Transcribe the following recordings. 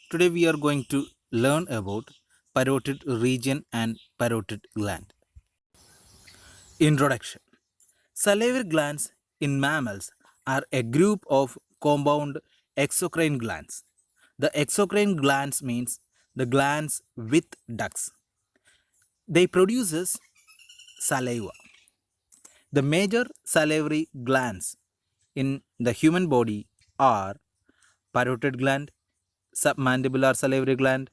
Today we are going to learn about parotid region and parotid gland. Introduction. Salivary glands in mammals are a group of compound exocrine glands. The exocrine glands means the glands with ducts. They produces saliva. The major salivary glands in the human body are parotid gland, submandibular salivary gland,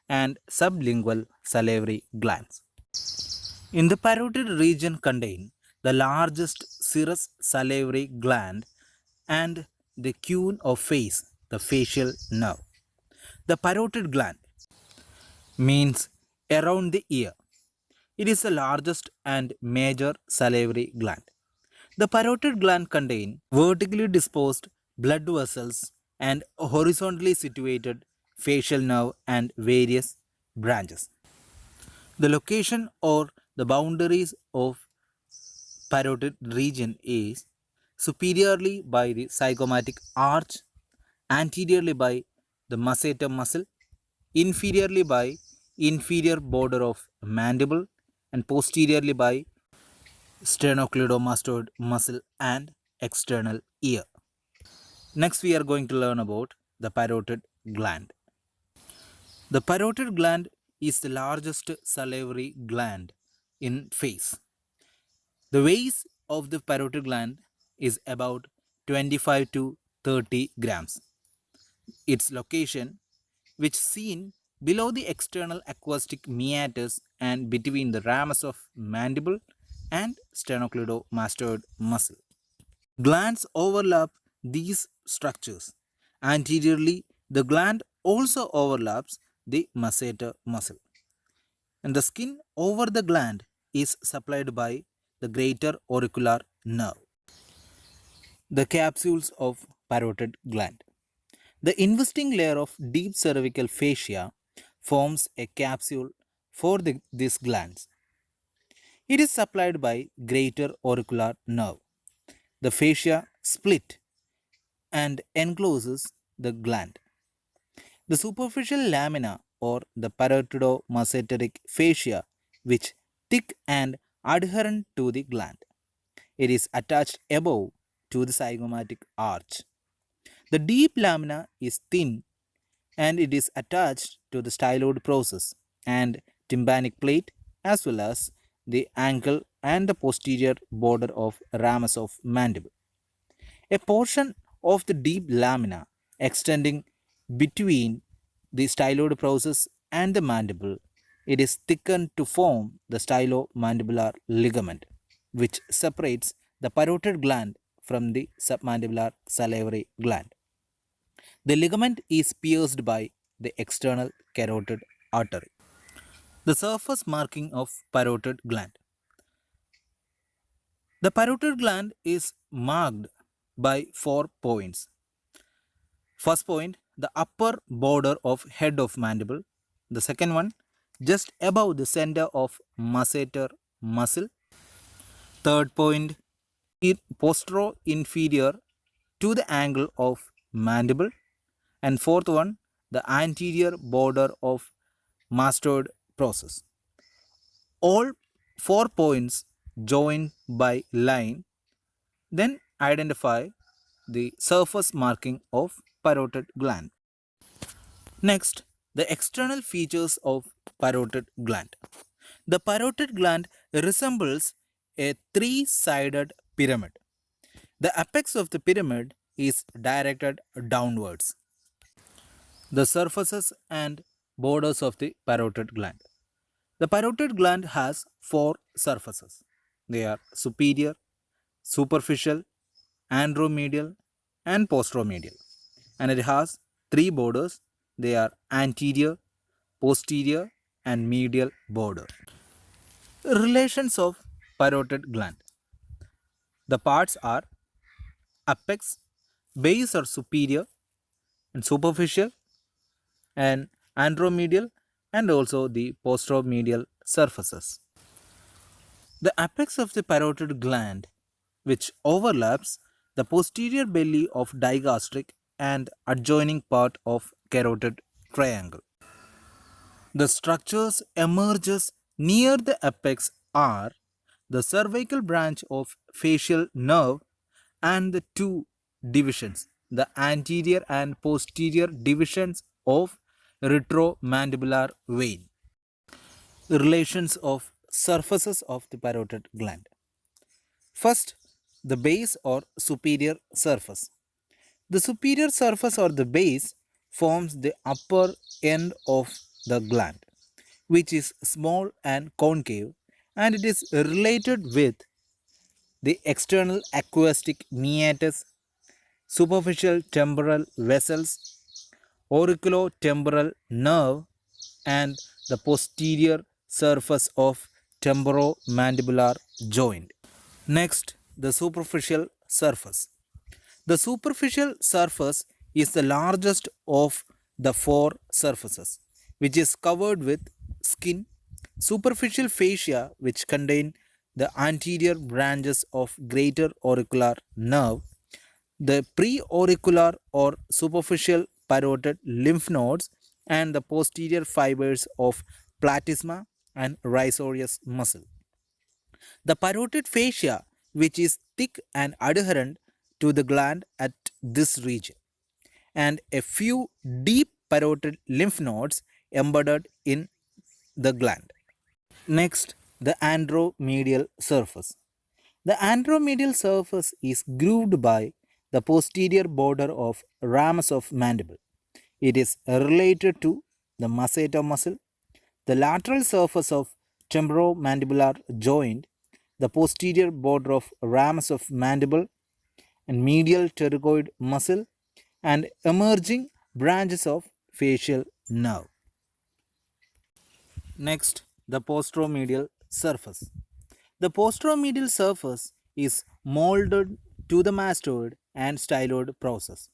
and sublingual salivary glands. In the parotid region contain the largest serous salivary gland and the cone of face, the facial nerve. The parotid gland means around the ear. It is the largest and major salivary gland. The parotid gland contain vertically disposed blood vessels and horizontally situated facial nerve and various branches. The location or the boundaries of parotid region is superiorly by the zygomatic arch, anteriorly by the masseter muscle, inferiorly by inferior border of mandible, and posteriorly by sternocleidomastoid muscle and external ear. Next, we are going to learn about the parotid gland. The parotid gland is the largest salivary gland in face. The weight of the parotid gland is about 25 to 30 grams. Its location, which seen below the external acoustic meatus and between the ramus of mandible and sternocleidomastoid muscle. Glands overlap these structures. Anteriorly, the gland also overlaps the masseter muscle. And the skin over the gland is supplied by the greater auricular nerve. The capsules of parotid gland. The investing layer of deep cervical fascia forms a capsule for these glands. It is supplied by greater auricular nerve. The fascia split and encloses the gland. The superficial lamina or the parotidomasseteric fascia, which thick and adherent to the gland. It is attached above to the zygomatic arch. The deep lamina is thin and it is attached to the styloid process and tympanic plate as well as the ankle and the posterior border of ramus of mandible. A portion of the deep lamina extending between the styloid process and the mandible, it is thickened to form the stylomandibular ligament, which separates the parotid gland from the submandibular salivary gland. The ligament is pierced by the external carotid artery. The surface marking of parotid gland. The parotid gland is marked by 4 points. First point, the upper border of head of mandible. The second one, just above the center of masseter muscle. Third point, postero-inferior to the angle of mandible. And fourth one, the anterior border of mastoid process. All 4 points joined by line, then identify the surface marking of parotid gland. Next, the external features of parotid gland. The parotid gland resembles a three-sided pyramid. The apex of the pyramid is directed downwards. The surfaces and borders of the parotid gland. The parotid gland has 4 surfaces. They are superior, superficial, andromedial, and posteromedial. And it has 3 borders. They are anterior, posterior, and medial border. Relations of parotid gland. The parts are apex, base are superior and superficial, and andromedial, and also the posteromedial surfaces. The apex of the parotid gland, which overlaps the posterior belly of digastric and adjoining part of carotid triangle. The structures emerges near the apex are the cervical branch of facial nerve and the two divisions, the anterior and posterior divisions of retromandibular vein. Relations of surfaces of the parotid gland. First, the base or superior surface. The superior surface or the base forms the upper end of the gland, which is small and concave, and it is related with the external acoustic meatus, superficial temporal vessels, auriculotemporal nerve, and the posterior surface of temporomandibular joint. Next, the superficial surface. The superficial surface is the largest of the four surfaces, which is covered with skin, superficial fascia, which contain the anterior branches of greater auricular nerve, the preauricular or superficial parotid lymph nodes, and the posterior fibers of platysma and rhizorius muscle. The parotid fascia, which is thick and adherent to the gland at this region, and a few deep parotid lymph nodes embedded in the gland. Next, the andromedial surface. The andromedial surface is grooved by the posterior border of ramus of mandible. It is related to the masseter muscle, the lateral surface of temporomandibular joint, the posterior border of ramus of mandible, and medial pterygoid muscle, and emerging branches of facial nerve. Next, the posteromedial surface. The posteromedial surface is molded to the mastoid and styloid process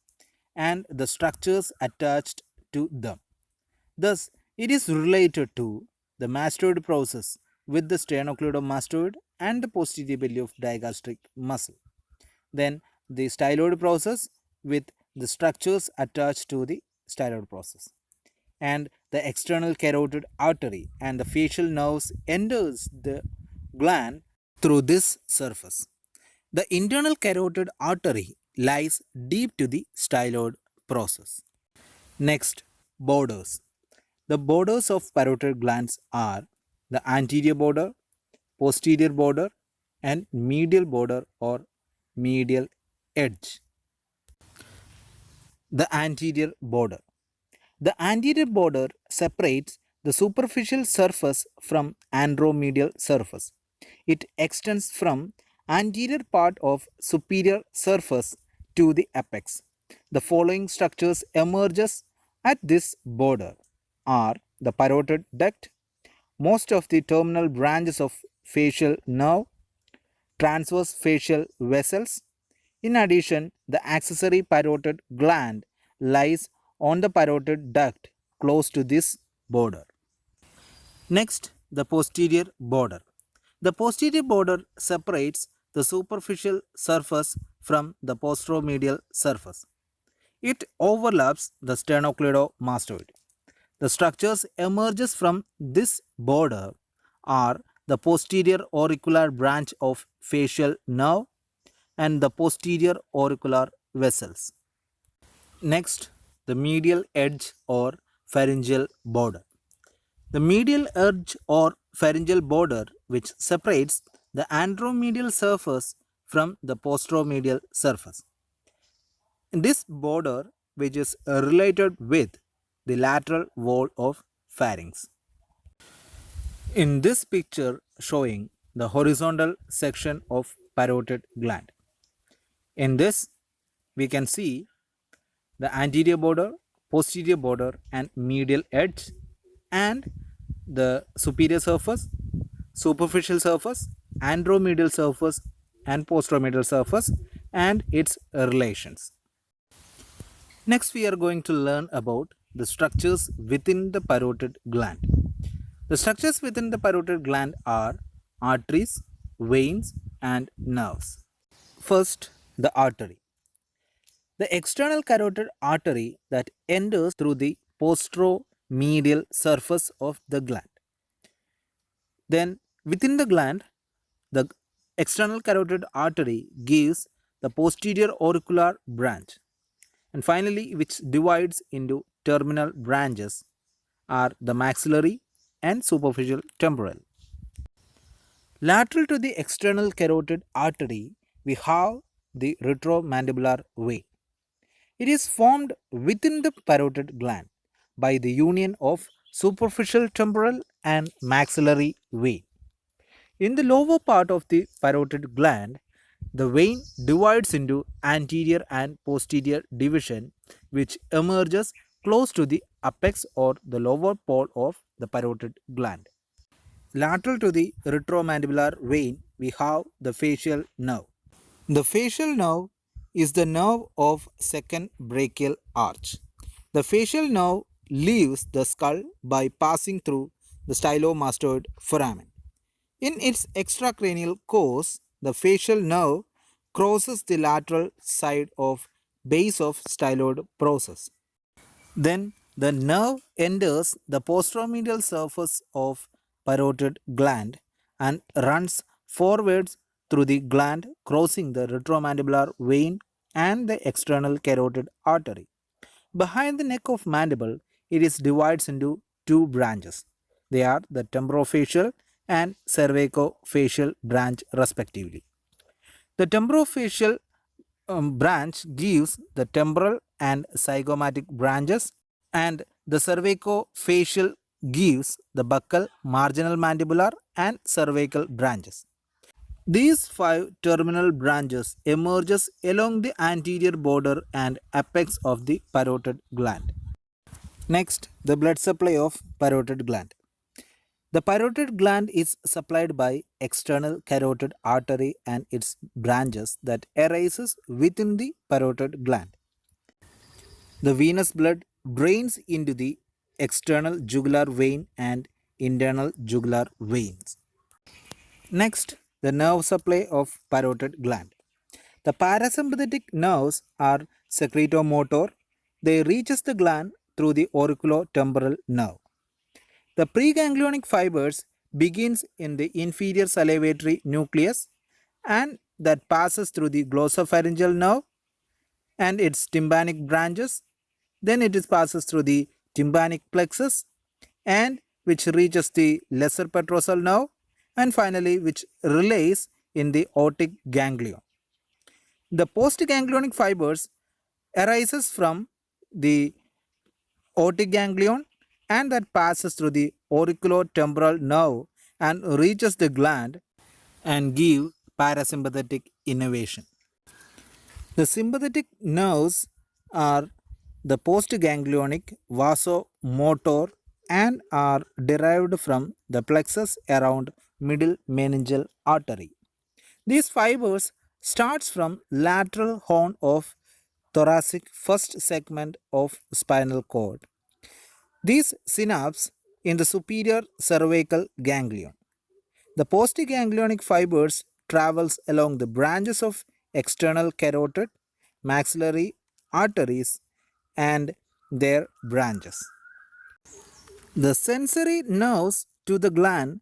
and the structures attached to them. Thus, it is related to the mastoid process with the sternocleidomastoid and the posterior belly of digastric muscle. Then, the styloid process with the structures attached to the styloid process. And the external carotid artery and the facial nerves enters the gland through this surface. The internal carotid artery lies deep to the styloid process. Next, borders. The borders of parotid glands are the anterior border, posterior border, and medial border or medial edge. The anterior border. The anterior border separates the superficial surface from andromedial surface. It extends from anterior part of superior surface to the apex. The following structures emerges at this border are the parotid duct, most of the terminal branches of facial nerve, transverse facial vessels. In addition, the accessory parotid gland lies on the parotid duct close to this border. Next, the posterior border. The posterior border separates the superficial surface from the posteromedial surface. It overlaps the sternocleidomastoid. The structures emerges from this border are the posterior auricular branch of facial nerve and the posterior auricular vessels. Next, the medial edge or pharyngeal border. The medial edge or pharyngeal border which separates the andromedial surface from the posteromedial surface. This border which is related with the lateral wall of pharynx. In this picture showing the horizontal section of parotid gland. In this we can see the anterior border, posterior border and medial edge and the superior surface, superficial surface, andromedial surface and posteromedial surface and its relations. Next we are going to learn about the structures within the parotid gland. The structures within the parotid gland are arteries, veins and nerves. First, the artery. The external carotid artery that enters through the posteromedial surface of the gland. Then within the gland, the external carotid artery gives the posterior auricular branch, and finally which divides into terminal branches are the maxillary and superficial temporal. Lateral to the external carotid artery, we have the retromandibular vein. It is formed within the parotid gland by the union of superficial temporal and maxillary vein. In the lower part of the parotid gland, the vein divides into anterior and posterior division, which emerges close to the apex or the lower pole of the parotid gland. Lateral to the retromandibular vein, we have the facial nerve. The facial nerve is the nerve of second brachial arch. The facial nerve leaves the skull by passing through the stylomastoid foramen. In its extracranial course, the facial nerve crosses the lateral side of base of styloid process. Then the nerve enters the posteromedial surface of parotid gland and runs forwards through the gland, crossing the retromandibular vein and the external carotid artery. Behind the neck of mandible, it is divides into two branches. They are the temporofacial and cervicofacial branch respectively. The temporofacial branch gives the temporal and zygomatic branches, and the cervicofacial gives the buccal, marginal mandibular and cervical branches. These five terminal branches emerges along the anterior border and apex of the parotid gland. Next, the blood supply of parotid gland. The parotid gland is supplied by external carotid artery and its branches that arises within the parotid gland. The venous blood drains into the external jugular vein and internal jugular veins. Next, the nerve supply of parotid gland. The parasympathetic nerves are secretomotor. They reaches the gland through the auriculotemporal nerve. The preganglionic fibers begins in the inferior salivatory nucleus and that passes through the glossopharyngeal nerve and its tympanic branches. Then it passes through the tympanic plexus and which reaches the lesser petrosal nerve, and finally which relays in the otic ganglion. The postganglionic fibers arises from the otic ganglion and that passes through the auriculotemporal nerve and reaches the gland and give parasympathetic innervation. The sympathetic nerves are the postganglionic, vasomotor and are derived from the plexus around middle meningeal artery. These fibers starts from lateral horn of thoracic first segment of spinal cord. These synapse in the superior cervical ganglion. The postganglionic fibers travels along the branches of external carotid, maxillary arteries and their branches. The sensory nerves to the gland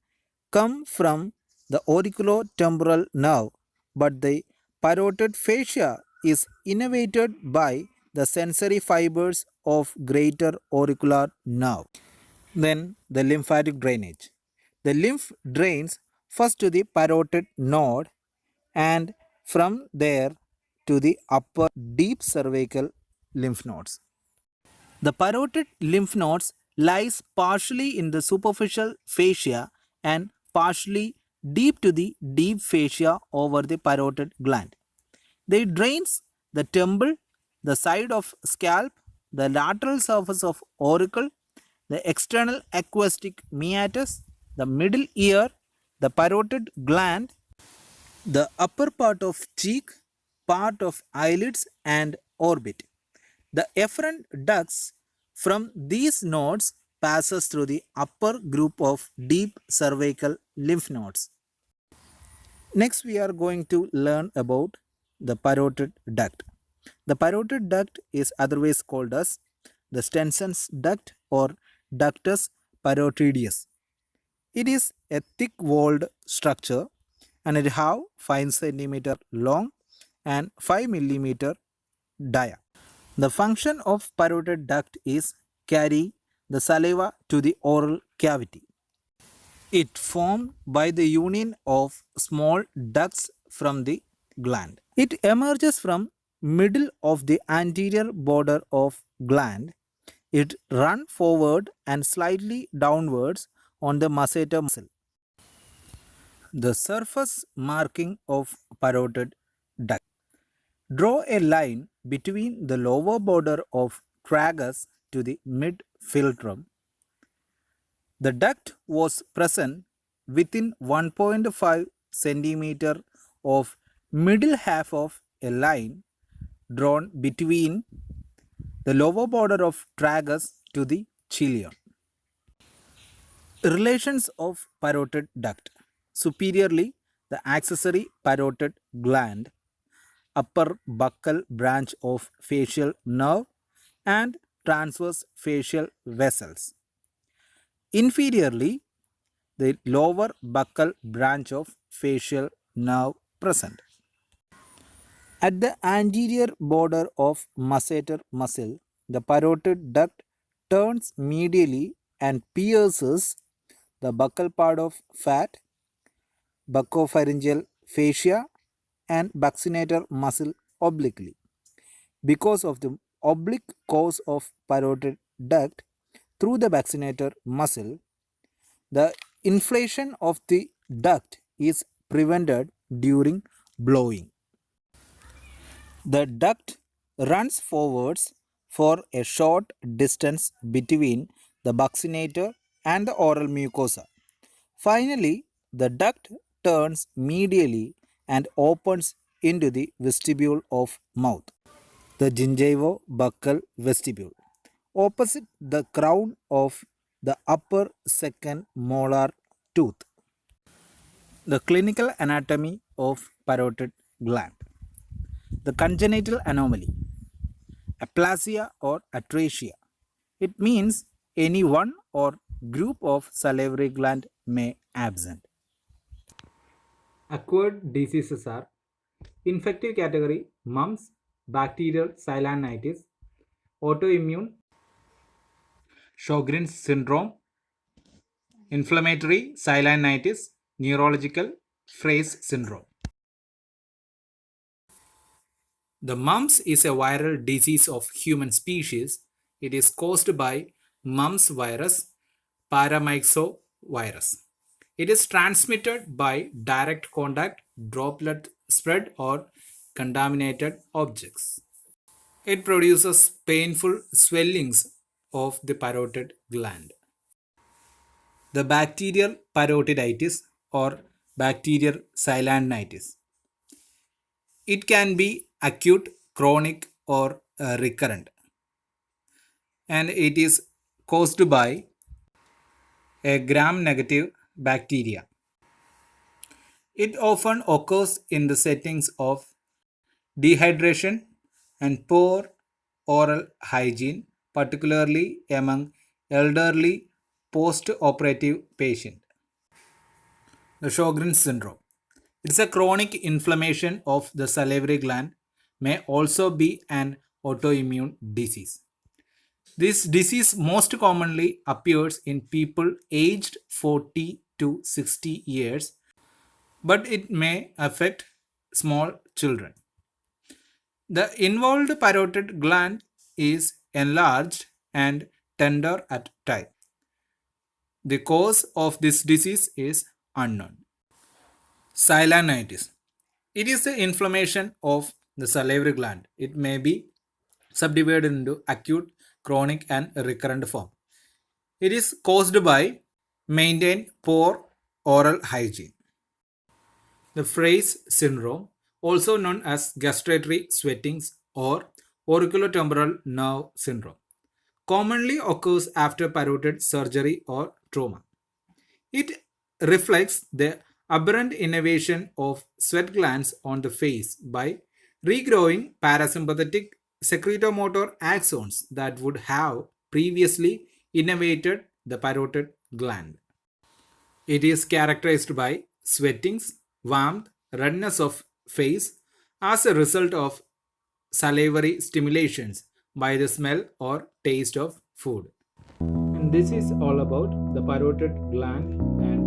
come from the auriculotemporal nerve, but the parotid fascia is innervated by the sensory fibers of greater auricular nerve. Then the lymphatic drainage. The lymph drains first to the parotid node and from there to the upper deep cervical lymph nodes. The parotid lymph nodes lies partially in the superficial fascia and partially deep to the deep fascia over the parotid gland. They drains the temple, the side of scalp, the lateral surface of auricle, the external acoustic meatus, the middle ear, the parotid gland, the upper part of cheek, part of eyelids and orbit. The efferent ducts from these nodes passes through the upper group of deep cervical lymph nodes. Next we are going to learn about the parotid duct. The parotid duct is otherwise called as the Stenson's duct or ductus parotideus. It is a thick-walled structure and it have 5 centimeter long and 5 millimeter dia. The function of parotid duct is carry the saliva to the oral cavity. It formed by the union of small ducts from the gland. It emerges from middle of the anterior border of gland. It run forward and slightly downwards on the masseter muscle. The surface marking of parotid duct. Draw a line between the lower border of tragus to the mid-philtrum. The duct was present within 1.5 centimeter of middle half of a line drawn between the lower border of tragus to the cilium. Relations of parotid duct. Superiorly, the accessory parotid gland, upper buccal branch of facial nerve and transverse facial vessels. Inferiorly, the lower buccal branch of facial nerve present. At the anterior border of masseter muscle, the parotid duct turns medially and pierces the buccal part of fat, buccopharyngeal fascia and buccinator muscle obliquely. Because of the oblique course of parotid duct through the buccinator muscle, the inflation of the duct is prevented during blowing. The duct runs forwards for a short distance between the buccinator and the oral mucosa. Finally, the duct turns medially and opens into the vestibule of mouth, the gingivo-buccal vestibule, opposite the crown of the upper second molar tooth. The clinical anatomy of parotid gland. The congenital anomaly, aplasia or atrasia. It means any one or group of salivary gland may absent. Acquired diseases are infective category mumps, bacterial silanitis, autoimmune Sjogren's syndrome, inflammatory silanitis, neurological Fraze syndrome. The mumps is a viral disease of human species. It is caused by mumps virus, paramyxovirus. It is transmitted by direct contact, droplet spread, or contaminated objects. It produces painful swellings of the parotid gland. The bacterial parotiditis or bacterial silanitis. It can be acute, chronic, or recurrent, and it is caused by a gram-negative bacteria. It often occurs in the settings of dehydration and poor oral hygiene, particularly among elderly post-operative patients. The Sjogren's syndrome. It is a chronic inflammation of the salivary gland, may also be an autoimmune disease. This disease most commonly appears in people aged 40 to 60 years, but it may affect small children. The involved parotid gland is enlarged and tender at type. The cause of this disease is unknown. Silanitis. It is the inflammation of the salivary gland. It may be subdivided into acute, chronic, and recurrent form. It is caused by maintained poor oral hygiene. The Fraze syndrome, also known as gustatory sweatings or auriculotemporal nerve syndrome, commonly occurs after parotid surgery or trauma. It reflects the aberrant innervation of sweat glands on the face by regrowing parasympathetic secretomotor axons that would have previously innervated the parotid gland. It is characterized by sweatings, warmth, redness of face as a result of salivary stimulations by the smell or taste of food. And this is all about the parotid gland and